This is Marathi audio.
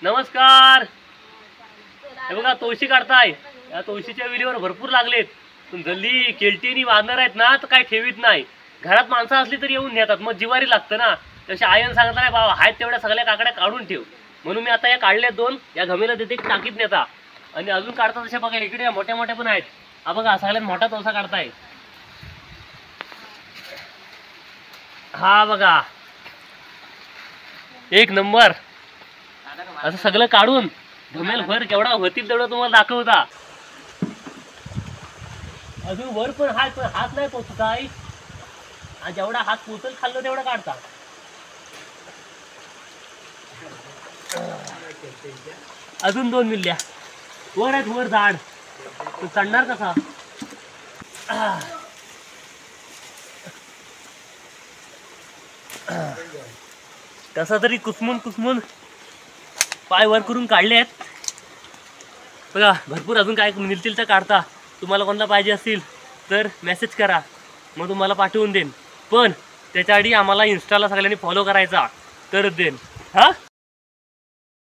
नमस्कार. हे बघा तुळशी काढताय. या तुळशीच्या विलीवर भरपूर लागलेत. पण जल्ली केलटीनी वानर आहेत ना तर काय ठेवीत नाही. घरात माणसं असली तरी येऊन नेतात. मग जिवारी लागतं ना. तसे आयन सांगत नाही बाबा आहेत तेवढ्या सगळ्या काकड्या काढून ठेव. म्हणून मी आता या काढल्या 2. या घमेला देते टाकीत नेता. आणि अजून काढतात तशा बघा इकडे मोठ्या मोठ्या पण आहेत. हा बघा सगळ्यात मोठा तोसा काढताय. हा बघा एक नंबर. असं सगळं काढून घमेल भर केवढा होतील तेवढं तुम्हाला दाखवता. अजून वर पण हात नाही पोचत आहे. जेवढा हात पोचल खाल्लं तेवढं काढता. अजून 2 मिल्ल्या वर आहेत. वर झाड तो चढणार कसा. कसा तरी कुसमून पाय वर करून काढले आहेत बघा. भरपूर अजून काय मिळतील तर काढता. तुम्हाला कोणाला पाहिजे असतील तर मेसेज करा, मग तुम्हाला पाठवून देईन. पण त्याच्या आधी आम्हाला इन्स्टाला सगळ्यांनी फॉलो करायचा तरच देईन. हा.